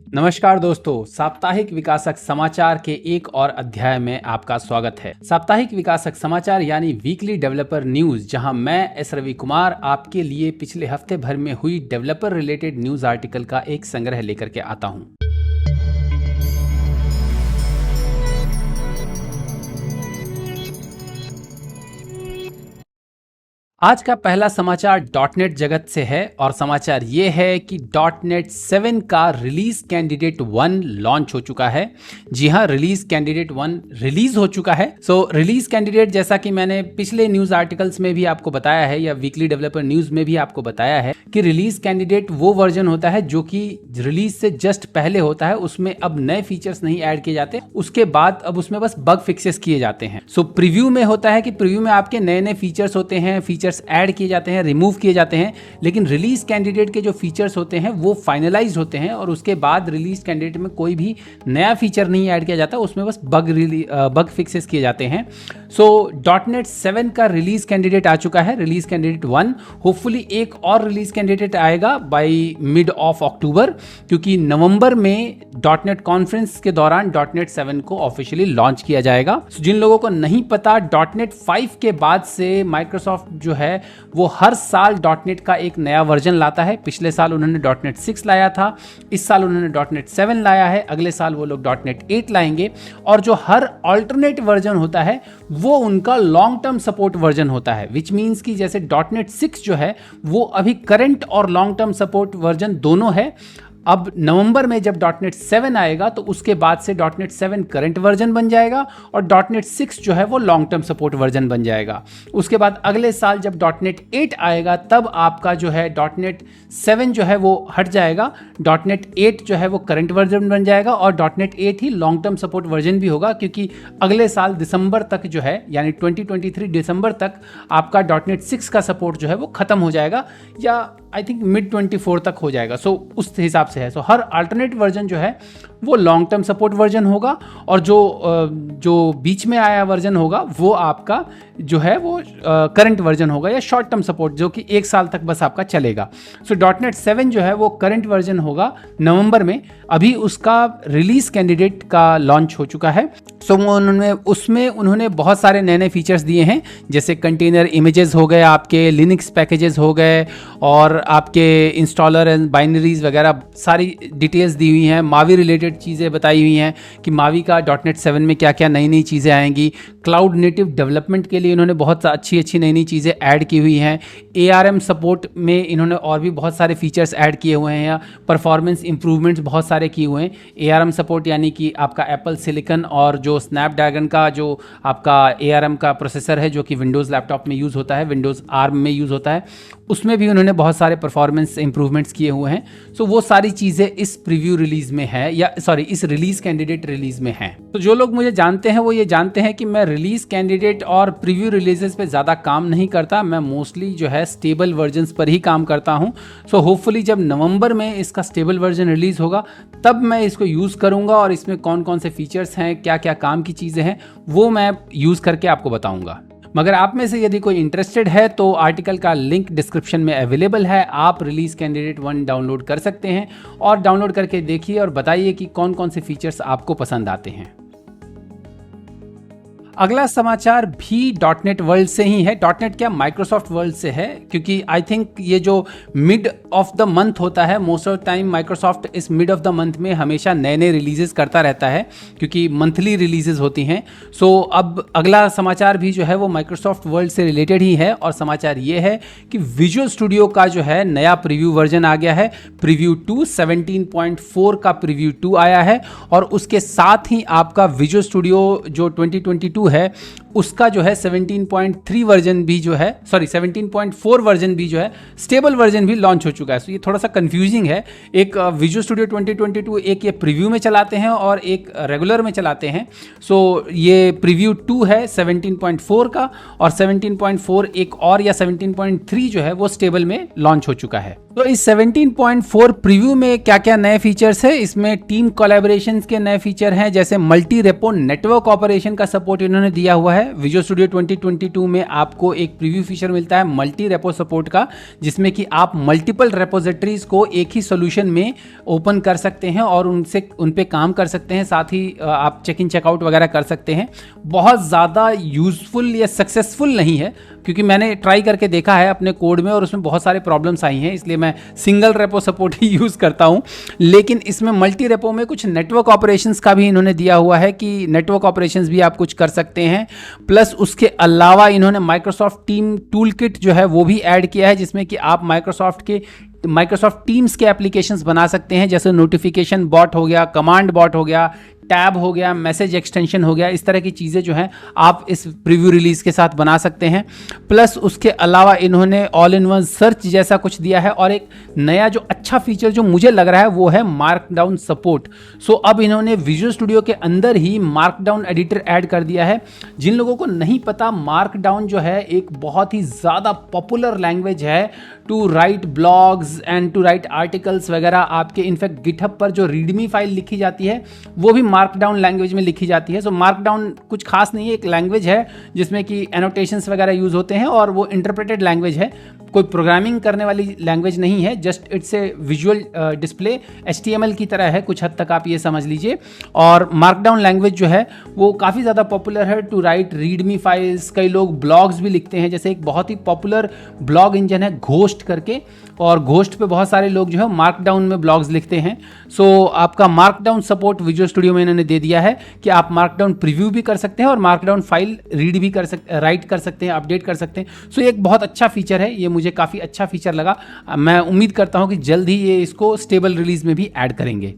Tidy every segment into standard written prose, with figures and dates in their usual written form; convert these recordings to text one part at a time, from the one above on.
नमस्कार दोस्तों, साप्ताहिक विकासक समाचार के एक और अध्याय में आपका स्वागत है। साप्ताहिक विकासक समाचार यानी वीकली डेवलपर न्यूज, जहां मैं एस रवि कुमार आपके लिए पिछले हफ्ते भर में हुई डेवलपर रिलेटेड न्यूज आर्टिकल का एक संग्रह लेकर के आता हूं। आज का पहला समाचार डॉटनेट जगत से है और समाचार ये है कि डॉटनेट 7 का रिलीज कैंडिडेट 1 लॉन्च हो चुका है। जी हाँ, रिलीज कैंडिडेट 1 रिलीज हो चुका है। रिलीज कैंडिडेट, जैसा कि मैंने पिछले न्यूज आर्टिकल्स में भी आपको बताया है या वीकली डेवलपर न्यूज में भी आपको बताया है कि रिलीज कैंडिडेट वो वर्जन होता है जो कि रिलीज से जस्ट पहले होता है। उसमें अब नए फीचर्स नहीं ऐड किए जाते, उसके बाद अब उसमें बस बग फिक्सेस किए जाते हैं। प्रीव्यू में होता है कि प्रीव्यू में आपके नए नए फीचर्स होते हैं, फीचर्स ऐड किए जाते हैं, रिमूव किए जाते हैं। लेकिन रिलीज कैंडिडेट के जो फीचर्स होते हैं वो फाइनलाइज्ड होते हैं और उसके बाद रिलीज कैंडिडेट में कोई भी नया फीचर नहीं ऐड किया जाता, उसमें बस बग फिक्सेस किए जाते हैं। डॉटनेट 7 का रिलीज कैंडिडेट आ चुका है, रिलीज कैंडिडेट 1। होपफुली एक और रिलीज कैंडिडेट आएगा बाय मिड ऑफ अक्टूबर, क्योंकि नवंबर में डॉटनेट कॉन्फ्रेंस के दौरान डॉटनेट 7 को ऑफिशियली लॉन्च किया जाएगा। जिन लोगों को नहीं पता, डॉटनेट 5 के बाद से माइक्रोसॉफ्ट जो है वो हर साल डॉटनेट का एक नया वर्जन लाता है। पिछले साल उन्होंने डॉटनेट 6 लाया था, इस साल उन्होंने डॉटनेट 7 लाया है, अगले साल वो लोग डॉटनेट 8 लाएंगे। और जो हर अल्टरनेट वर्जन होता है वो उनका लॉन्ग टर्म सपोर्ट वर्जन होता है, विच मीन्स कि जैसे डॉटनेट 6 जो है वो अभी करंट और लॉन्ग टर्म सपोर्ट वर्जन दोनों है। अब नवंबर में जब डॉटनेट 7 आएगा तो उसके बाद से डॉटनेट 7 करंट वर्जन बन जाएगा और डॉटनेट 6 जो है वो लॉन्ग टर्म सपोर्ट वर्जन बन जाएगा। उसके बाद अगले साल जब डॉटनेट 8 आएगा तब आपका जो है डॉटनेट 7 जो है वो हट जाएगा, डॉटनेट 8 जो है वो करंट वर्जन बन जाएगा और डॉटनेट 8 ही लॉन्ग टर्म सपोर्ट वर्जन भी होगा, क्योंकि अगले साल दिसंबर तक जो है यानी 2023 दिसंबर तक आपका डॉटनेट 6 का सपोर्ट जो है वो खत्म हो जाएगा या आई थिंक मिड 24 तक हो जाएगा। उस हिसाब से है। हर अल्टरनेट वर्जन जो है वो लॉन्ग टर्म सपोर्ट वर्जन होगा और जो बीच में आया वर्जन होगा वो आपका जो है वो करंट वर्जन होगा या शॉर्ट टर्म सपोर्ट, जो कि एक साल तक बस आपका चलेगा। डॉटनेट 7 जो है वो करंट वर्जन होगा नवंबर में। अभी उसका रिलीज कैंडिडेट का लॉन्च हो चुका है। उसमें उन्होंने बहुत सारे नए नए फीचर्स दिए हैं, जैसे कंटेनर इमेजेस हो गए, आपके लिनक्स पैकेजेस हो गए और आपके इंस्टॉलर एंड बाइनरीज वगैरह सारी डिटेल्स दी हुई हैं। मावी रिलेटेड चीज़ें बताई हुई हैं कि मावी का डॉटनेट 7 में क्या क्या नई नई चीज़ें आएंगी। क्लाउड नेटिव डेवलपमेंट के लिए इन्होंने बहुत अच्छी अच्छी नई नई चीज़ें ऐड की हुई हैं। ARM सपोर्ट में इन्होंने और भी बहुत सारे फीचर्स ऐड किए हुए हैं या परफॉर्मेंस इंप्रूवमेंट्स बहुत सारे किए हुए हैं। ARM सपोर्ट यानी कि आपका एप्पल सिलिकन और जो स्नैपड्रैगन का जो आपका ARM का प्रोसेसर है जो कि विंडोज़ लैपटॉप में यूज़ होता है, विंडोज़ ARM में यूज़ होता है, उसमें भी उन्होंने बहुत सारे परफॉर्मेंस इंप्रूवमेंट्स किए हुए हैं। वो सारी चीज़ें इस प्रीव्यू रिलीज में है या इस रिलीज कैंडिडेट रिलीज में है। तो जो लोग मुझे जानते हैं वो ये जानते हैं कि मैं रिलीज कैंडिडेट और प्रीव्यू रिलीजेस पे ज़्यादा काम नहीं करता, मैं मोस्टली जो है स्टेबल वर्जन्स पर ही काम करता हूँ। होपफुली जब नवंबर में इसका स्टेबल वर्जन रिलीज होगा तब मैं इसको यूज़ करूँगा और इसमें कौन कौन से फीचर्स हैं, क्या क्या काम की चीज़ें हैं, वो मैं यूज़ करके आपको बताऊँगा। मगर आप में से यदि कोई इंटरेस्टेड है तो आर्टिकल का लिंक डिस्क्रिप्शन में अवेलेबल है। आप रिलीज कैंडिडेट 1 डाउनलोड कर सकते हैं और डाउनलोड करके देखिए और बताइए कि कौन कौन से फीचर्स आपको पसंद आते हैं। अगला समाचार भी डॉटनेट वर्ल्ड से ही है। डॉटनेट क्या, माइक्रोसॉफ्ट वर्ल्ड से है, क्योंकि आई थिंक ये जो मिड ऑफ द मंथ होता है, मोस्ट ऑफ टाइम माइक्रोसॉफ्ट इस मिड ऑफ द मंथ में हमेशा नए नए रिलीजेस करता रहता है क्योंकि मंथली रिलीजेस होती हैं। अब अगला समाचार भी जो है वो माइक्रोसॉफ्ट वर्ल्ड से रिलेटेड ही है और समाचार ये है कि विजुअल स्टूडियो का जो है नया प्रीव्यू वर्जन आ गया है। प्रीव्यू 2 17.4 का प्रीव्यू 2 आया है और उसके साथ ही आपका विजुअल स्टूडियो जो 2022 है उसका जो है 17.3 वर्जन भी जो है 17.4 वर्जन भी जो है स्टेबल वर्जन भी लॉन्च हो चुका है। ये थोड़ा सा कंफ्यूजिंग है। एक विजुअल स्टूडियो 2022 एक ये प्रीव्यू में चलाते हैं और एक रेगुलर में चलाते हैं। ये प्रीव्यू 2 है 17.4 का और 17.4 एक और या 17.3 जो है वो स्टेबल में लॉन्च हो चुका है। तो इस 17.4 प्रीव्यू में क्या क्या नए फीचर्स है, इसमें टीम कोलैबोरेशंस के नए फीचर हैं, जैसे मल्टी रेपो नेटवर्क ऑपरेशन का सपोर्ट इन्होंने दिया हुआ है। विजुअल स्टूडियो 2022 में आपको एक प्रीव्यू फीचर मिलता है मल्टी रेपो सपोर्ट का, जिसमें कि आप मल्टीपल रेपोजिटरीज को एक ही सोल्यूशन में ओपन कर सकते हैं और उन पे काम कर सकते हैं। साथ ही आप चेक इन चेकआउट वगैरह कर सकते हैं। बहुत ज़्यादा यूजफुल या सक्सेसफुल नहीं है, क्योंकि मैंने ट्राई करके देखा है अपने कोड में और उसमें बहुत सारे प्रॉब्लम्स आई हैं, इसलिए मैं सिंगल रेपो सपोर्ट ही यूज़ करता हूं। लेकिन इसमें मल्टी रेपो में कुछ नेटवर्क ऑपरेशंस का भी इन्होंने दिया हुआ है कि नेटवर्क ऑपरेशंस भी आप कुछ कर सकते हैं। प्लस उसके अलावा इन्होंने माइक्रोसॉफ्ट टीम टूल किट जो है वो भी ऐड किया है, जिसमें कि आप माइक्रोसॉफ्ट टीम्स के एप्लीकेशंस बना सकते हैं, जैसे नोटिफिकेशन बॉट हो गया, कमांड बॉट हो गया, टैब हो गया, मैसेज एक्सटेंशन हो गया। इस तरह की चीज़ें जो हैं आप इस प्रीव्यू रिलीज के साथ बना सकते हैं। प्लस उसके अलावा इन्होंने ऑल इन वन सर्च जैसा कुछ दिया है, और एक नया जो अच्छा फीचर जो मुझे लग रहा है वो है मार्कडाउन सपोर्ट। सो अब इन्होंने विजुअल स्टूडियो के अंदर ही मार्कडाउन एडिटर ऐड कर दिया है। जिन लोगों को नहीं पता, मार्कडाउन जो है एक बहुत ही ज़्यादा पॉपुलर लैंग्वेज है to write blogs and to write articles वगैरह। आपके इनफैक्ट गिटहब पर जो रीडमी फाइल लिखी जाती है वो भी मार्कडाउन लैंग्वेज में लिखी जाती है। सो मार्कडाउन कुछ खास नहीं है, एक लैंग्वेज है जिसमें कि एनोटेशंस वगैरह यूज होते हैं, और वो इंटरप्रेटेड लैंग्वेज है, कोई प्रोग्रामिंग करने वाली लैंग्वेज नहीं है। Just it's a visual display, HTML की तरह है कुछ हद तक, आप ये समझ लीजिए। और मार्कडाउन लैंग्वेज जो है वो काफ़ी ज़्यादा पॉपुलर है टू राइट रीडमी फाइल्स। कई लोग ब्लॉग्स भी लिखते हैं, जैसे एक बहुत ही पॉपुलर ब्लॉग इंजन है घोस्ट करके, और घोस्ट पे बहुत सारे लोग जो है मार्कडाउन में ब्लॉग्स लिखते हैं। सो आपका मार्कडाउन सपोर्ट विजुअल स्टूडियो में इन्होंने दे दिया है कि आप मार्कडाउन प्रीव्यू भी कर सकते हैं और मार्कडाउन फाइल रीड भी राइट कर सकते हैं, अपडेट कर सकते हैं। सो एक बहुत अच्छा फीचर है, ये मुझे काफ़ी अच्छा फीचर लगा। मैं उम्मीद करता हूं कि जल्द ही ये इसको स्टेबल रिलीज में भी ऐड करेंगे।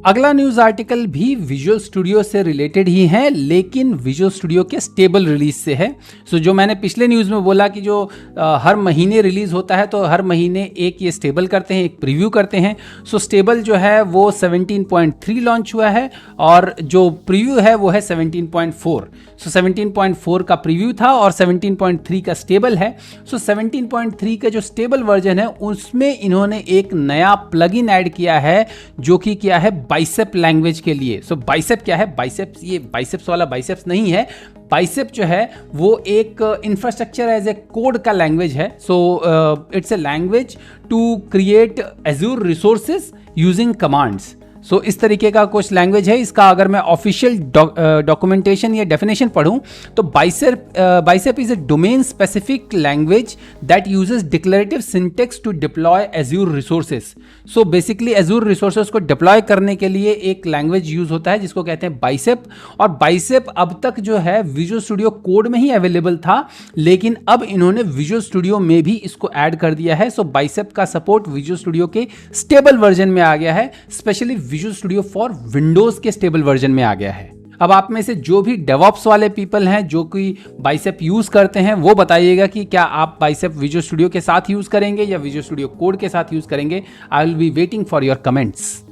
अगला न्यूज़ आर्टिकल भी विजुअल स्टूडियो से रिलेटेड ही है, लेकिन विजुअल स्टूडियो के स्टेबल रिलीज से है। सो जो मैंने पिछले न्यूज़ में बोला कि जो हर महीने रिलीज होता है, तो हर महीने एक ये स्टेबल करते हैं, एक प्रीव्यू करते हैं। सो स्टेबल जो है वो 17.3 लॉन्च हुआ है, और जो प्रीव्यू है वो है 17.4। सो 17.4 का प्रीव्यू था और 17.3 का स्टेबल है। सो 17.3 का जो स्टेबल वर्जन है उसमें इन्होंने एक नया प्लगइन ऐड किया है, जो कि क्या है बाइसेप लैंग्वेज के लिए। सो बाइसेप क्या है? बाइसेप्स, ये बाइसेप्स वाला बाइसेप्स नहीं है। बाइसेप जो है वो एक इंफ्रास्ट्रक्चर एज ए कोड का लैंग्वेज है। So it's a language to create Azure resources using commands. So इस तरीके का कुछ लैंग्वेज है इसका। अगर मैं ऑफिशियल डॉक्यूमेंटेशन या डेफिनेशन पढ़ूं तो bicep is a domain specific language that uses declarative syntax to deploy Azure resources. So basically Azure resources को डिप्लॉय करने के लिए एक लैंग्वेज यूज होता है जिसको कहते हैं बाइसेप। और बाइसेप अब तक जो है विजुअल स्टूडियो कोड में ही अवेलेबल था, लेकिन अब इन्होंने विजुअल स्टूडियो में भी इसको ऐड कर दिया है। सो बाइसेप का सपोर्ट विजुअल स्टूडियो के स्टेबल वर्जन में आ गया है, specially visual studio for Windows के स्टेबल वर्जन में आ गया है। अब आप में से जो भी डेवऑप्स वाले पीपल हैं जो कि बाइसेप यूज करते हैं, वो बताइएगा कि क्या आप बाइसेप विजुअल स्टूडियो के साथ यूज करेंगे या विजुअल स्टूडियो कोड के साथ यूज करेंगे। I will be waiting for your comments.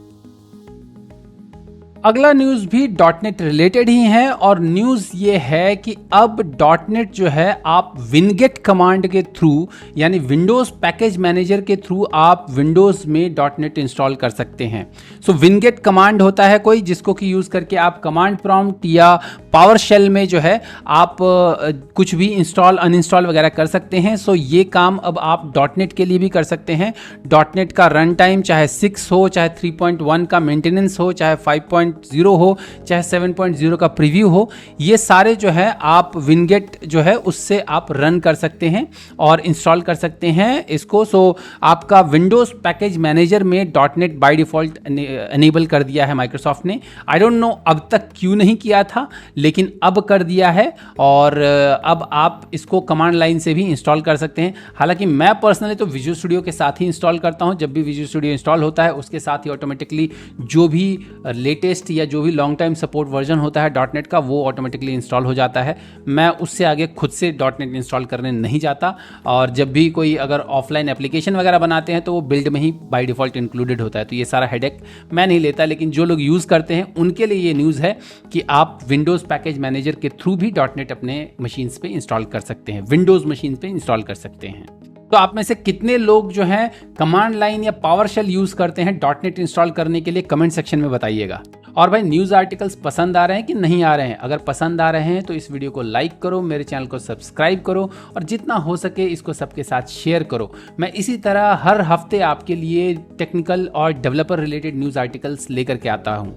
अगला न्यूज़ भी डॉटनेट रिलेटेड ही है, और न्यूज़ ये है कि अब डॉटनेट जो है आप विनगेट कमांड के थ्रू, यानी विंडोज़ पैकेज मैनेजर के थ्रू आप विंडोज़ में डॉटनेट इंस्टॉल कर सकते हैं। सो विनगेट कमांड होता है कोई जिसको कि यूज़ करके आप कमांड प्रॉम्प्ट या पावर शेल में जो है आप कुछ भी इंस्टॉल अनइंस्टॉल वगैरह कर सकते हैं। सो ये काम अब आप डॉटनेट के लिए भी कर सकते हैं। डॉटनेट का रन टाइम चाहे 6 हो, चाहे 3.1 का मेंटेनेंस हो, चाहे 5.0 हो, चाहे 7.0 का प्रीव्यू हो, ये सारे जो है आप विनगेट जो है उससे आप रन कर सकते हैं और इंस्टॉल कर सकते हैं इसको। सो आपका विंडोज़ पैकेज मैनेजर में डॉटनेट बाय डिफ़ॉल्ट एनेबल कर दिया है माइक्रोसॉफ्ट ने। आई डोंट नो अब तक क्यों नहीं किया था, लेकिन अब कर दिया है, और अब आप इसको कमांड लाइन से भी इंस्टॉल कर सकते हैं। हालांकि मैं पर्सनली तो विजुअल स्टूडियो के साथ ही इंस्टॉल करता हूं। जब भी विजुअल स्टूडियो इंस्टॉल होता है उसके साथ ही ऑटोमेटिकली जो भी लेटेस्ट या जो भी लॉन्ग टाइम सपोर्ट वर्जन होता है डॉटनेट का, वो ऑटोमेटिकली इंस्टॉल हो जाता है। मैं उससे आगे खुद से डॉटनेट इंस्टॉल करने नहीं जाता, और जब भी कोई अगर ऑफलाइन एप्लीकेशन वगैरह बनाते हैं तो वो बिल्ड में ही बाय डिफ़ॉल्ट इंक्लूडेड होता है। तो ये सारा हेडेक मैं नहीं लेता, लेकिन जो लोग यूज़ करते हैं उनके लिए ये न्यूज़ है कि आप विंडोज़ पैकेज मैनेजर के थ्रू भी डॉटनेट अपने मशीन्स पे इंस्टॉल कर सकते हैं, विंडोज़ मशीन पे इंस्टॉल कर सकते हैं। तो आप में से कितने लोग जो हैं कमांड लाइन या पावर शेल यूज़ करते हैं डॉटनेट इंस्टॉल करने के लिए, कमेंट सेक्शन में बताइएगा। और भाई न्यूज़ आर्टिकल्स पसंद आ रहे हैं कि नहीं आ रहे हैं? अगर पसंद आ रहे हैं तो इस वीडियो को लाइक करो, मेरे चैनल को सब्सक्राइब करो और जितना हो सके इसको सबके साथ शेयर करो। मैं इसी तरह हर हफ्ते आपके लिए टेक्निकल और डेवलपर रिलेटेड न्यूज़ आर्टिकल्स लेकर के आता हूँ।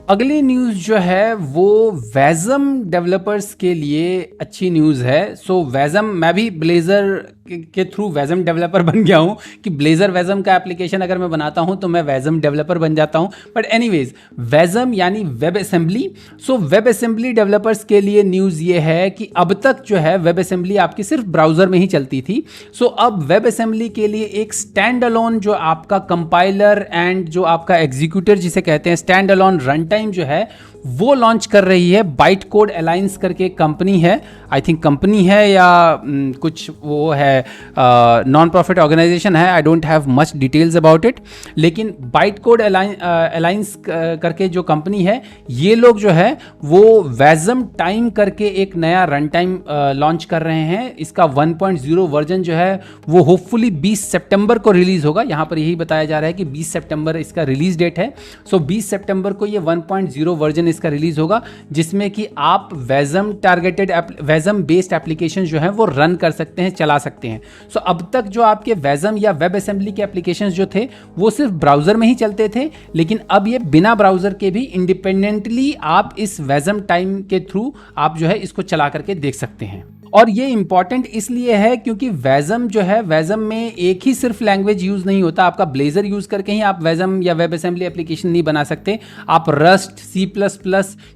अगली न्यूज़ जो है वो वैज़म डेवलपर्स के लिए अच्छी न्यूज़ है। सो वैज़म, मैं भी ब्लेज़र के थ्रू वैज़म डेवलपर बन गया हूँ कि ब्लेज़र वैज़म का एप्लीकेशन अगर मैं बनाता हूँ तो मैं वैज़म डेवलपर बन जाता हूँ। बट एनीवेज, वैज़म यानी web assembly. So web assembly developers के लिए न्यूज़ ये है कि अब तक जो है वेब असेंबली आपकी सिर्फ ब्राउज़र में ही चलती थी। सो अब वेब असेंबली के लिए एक स्टैंड अलोन जो आपका कंपाइलर एंड जो आपका एग्जीक्यूटर जिसे कहते हैं स्टैंड अलोन रन टाइम जो है वो लॉन्च कर रही है। बाइट कोड अलायंस करके कंपनी है, आई थिंक कंपनी है या कुछ वो है, नॉन प्रॉफिट ऑर्गेनाइजेशन है, I don't have much details about it. लेकिन बाइट कोड अलायंस करके जो कंपनी है, ये लोग जो है वो वैज़म टाइम करके एक नया रन टाइम लॉन्च कर रहे हैं। इसका 1.0 वर्जन जो है वो होपफुली 20 सितंबर को रिलीज होगा। यहाँ पर यही बताया जा रहा है कि 20 सितंबर इसका रिलीज डेट है। सो 20 सितंबर को ये 1.0 वर्जन इसका रिलीज होगा, जिसमें कि आप वैज़म टारगेटेड वैज़म बेस्ड एप्लीकेशन जो है वो रन कर सकते हैं, चला सकते हैं। सो अब तक जो आपके वैज़म या वेब असेंबली के एप्लीकेशंस जो थे वो सिर्फ ब्राउज़र में ही चलते थे, लेकिन अब ये बिना ब्राउज़र के भी इंडिपेंडेंटली आप इस वैज़म टाइम के थ्रू आप जो है इसको चला करके देख सकते हैं। और ये इंपॉर्टेंट इसलिए है क्योंकि वैज़म जो है, वैज़म में एक ही सिर्फ लैंग्वेज यूज़ नहीं होता। आपका ब्लेज़र यूज़ करके ही आप वैज़म या वेब असेंबली एप्लीकेशन नहीं बना सकते। आप रस्ट, C++,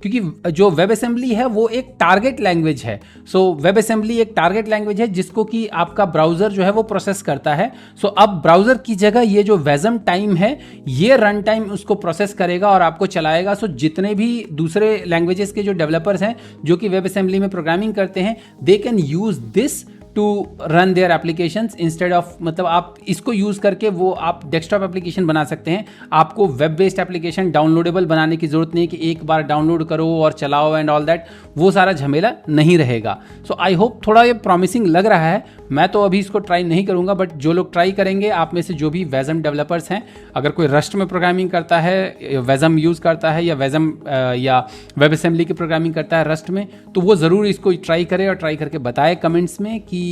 क्योंकि जो वेब असेंबली है वो एक टारगेट लैंग्वेज है। सो वेब असेंबली एक टारगेट लैंग्वेज है जिसको कि आपका ब्राउज़र जो है वो प्रोसेस करता है। सो अब ब्राउज़र की जगह ये जो वैज़म टाइम है ये रन टाइम उसको प्रोसेस करेगा और आपको चलाएगा। सो जितने भी दूसरे लैंग्वेजेस के जो डेवलपर्स हैं जो कि वेब असेंबली में प्रोग्रामिंग करते हैं, दे can use this to run their applications instead of, मतलब आप इसको यूज़ करके वो आप डेस्कटॉप एप्लीकेशन बना सकते हैं। आपको वेब बेस्ड एप्लीकेशन डाउनलोडेबल बनाने की ज़रूरत नहीं कि एक बार डाउनलोड करो और चलाओ एंड ऑल दैट, वो सारा झमेला नहीं रहेगा। सो आई होप थोड़ा ये प्रॉमिसिंग लग रहा है। मैं तो अभी इसको ट्राई नहीं करूँगा, बट जो लोग ट्राई करेंगे, आप में से जो भी वैज़म डेवलपर्स हैं, अगर कोई रस्ट में प्रोग्रामिंग करता है, वैज़म यूज़ करता है या वैज़म या वेब असेंबली की प्रोग्रामिंग करता है रस्ट में, तो वो ज़रूर इसको ट्राई करे और ट्राई करके बताए कमेंट्स में कि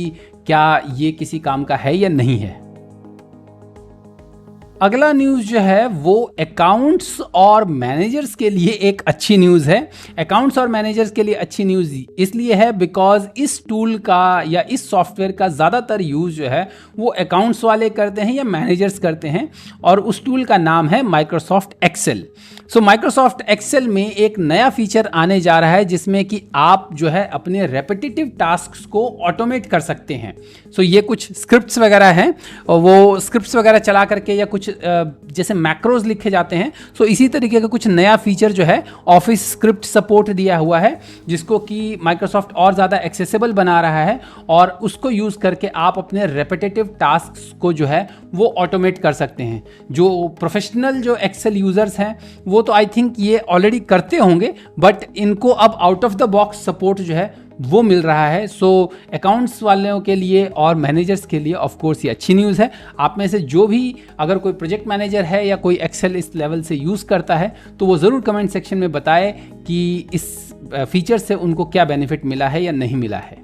क्या ये किसी काम का है या नहीं है। अगला न्यूज़ जो है वो अकाउंट्स और मैनेजर्स के लिए एक अच्छी न्यूज़ है। अकाउंट्स और मैनेजर्स के लिए अच्छी न्यूज़ इसलिए है बिकॉज इस टूल का या इस सॉफ्टवेयर का ज़्यादातर यूज़ जो है वो अकाउंट्स वाले करते हैं या मैनेजर्स करते हैं, और उस टूल का नाम है Microsoft Excel. So Microsoft Excel में एक नया फीचर आने जा रहा है जिसमें कि आप जो है अपने रेपिटेटिव टास्क्स को ऑटोमेट कर सकते हैं। सो ये कुछ स्क्रिप्ट्स वगैरह हैं, और वो स्क्रिप्ट्स वगैरह चला करके या कुछ जैसे मैक्रोज लिखे जाते हैं, सो इसी तरीके का कुछ नया फीचर जो है ऑफिस स्क्रिप्ट सपोर्ट दिया हुआ है, जिसको कि माइक्रोसॉफ्ट और ज़्यादा एक्सेसिबल बना रहा है, और उसको यूज़ करके आप अपने रेपिटेटिव टास्क्स को जो है वो ऑटोमेट कर सकते हैं। जो प्रोफेशनल जो एक्सेल यूज़र्स हैं वो तो आई थिंक ये ऑलरेडी करते होंगे, बट इनको अब out of the box support जो है वो मिल रहा है। सो अकाउंट्स वालों के लिए और मैनेजर्स के लिए ऑफ कोर्स ये अच्छी न्यूज़ है। आप में से जो भी अगर कोई प्रोजेक्ट मैनेजर है या कोई एक्सेल इस लेवल से यूज़ करता है तो वो ज़रूर कमेंट सेक्शन में बताए कि इस फीचर से उनको क्या बेनिफिट मिला है या नहीं मिला है।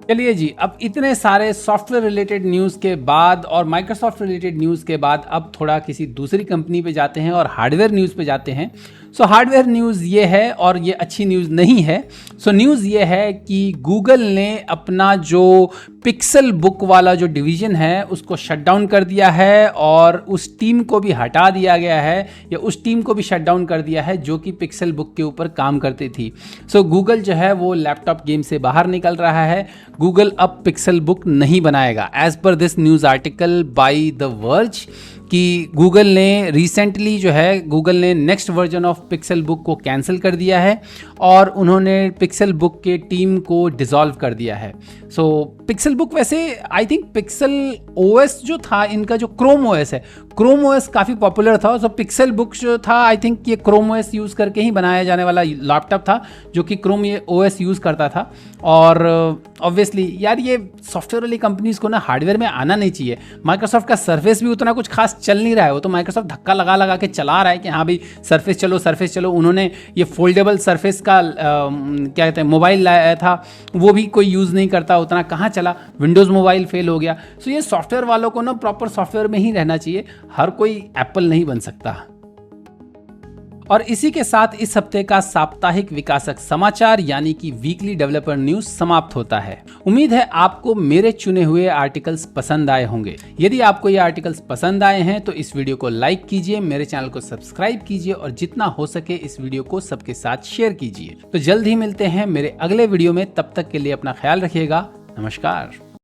चलिए जी, अब इतने सारे सॉफ्टवेयर रिलेटेड न्यूज़ के बाद और माइक्रोसॉफ्ट रिलेटेड न्यूज़ के बाद अब थोड़ा किसी दूसरी कंपनी पे जाते हैं और हार्डवेयर न्यूज़ पे जाते हैं। सो हार्डवेयर न्यूज़ ये है, और ये अच्छी न्यूज़ नहीं है। सो न्यूज़ ये है कि गूगल ने अपना जो पिक्सल बुक वाला जो डिवीज़न है उसको शट डाउन कर दिया है, और उस टीम को भी हटा दिया गया है, या उस टीम को भी शट डाउन कर दिया है जो कि पिक्सल बुक के ऊपर काम करती थी। सो गूगल जो है वो लैपटॉप गेम से बाहर निकल रहा है। गूगल अब पिक्सल बुक नहीं बनाएगा, as per this news article by the Verge, कि गूगल ने रिसेंटली जो है गूगल ने next version of Pixel book को कैंसिल कर दिया है, और उन्होंने पिक्सल बुक के टीम को डिसॉल्व कर दिया है। सो पिक्सल बुक वैसे आई थिंक पिक्सल ओएस जो था इनका, जो क्रोम ओएस है, क्रोम ओएस काफ़ी पॉपुलर था। सो पिक्सल बुक जो था आई थिंक ये क्रोम ओएस यूज़ करके ही बनाया जाने वाला लैपटॉप था जो कि क्रोम ये ओएस यूज़ करता था। और ऑब्वियसली यार ये सॉफ्टवेयर वाली कंपनीज़ को ना हार्डवेयर में आना नहीं चाहिए। माइक्रोसॉफ्ट का सर्फेस भी उतना कुछ खास पास चल नहीं रहा है, वो तो माइक्रोसॉफ्ट धक्का लगा लगा के चला रहा है कि हाँ भाई सरफेस चलो। उन्होंने ये फोल्डेबल सरफेस का क्या कहते हैं मोबाइल लाया था, वो भी कोई यूज़ नहीं करता उतना, कहाँ चला, विंडोज़ मोबाइल फेल हो गया। सो ये सॉफ्टवेयर वालों को ना प्रॉपर सॉफ्टवेयर में ही रहना चाहिए, हर कोई एप्पल नहीं बन सकता। और इसी के साथ इस हफ्ते का साप्ताहिक विकासक समाचार यानी कि वीकली डेवलपर न्यूज समाप्त होता है। उम्मीद है आपको मेरे चुने हुए आर्टिकल्स पसंद आए होंगे। यदि आपको ये आर्टिकल्स पसंद आए हैं तो इस वीडियो को लाइक कीजिए, मेरे चैनल को सब्सक्राइब कीजिए और जितना हो सके इस वीडियो को सबके साथ शेयर कीजिए। तो जल्द ही मिलते हैं मेरे अगले वीडियो में, तब तक के लिए अपना ख्याल रखिएगा। नमस्कार।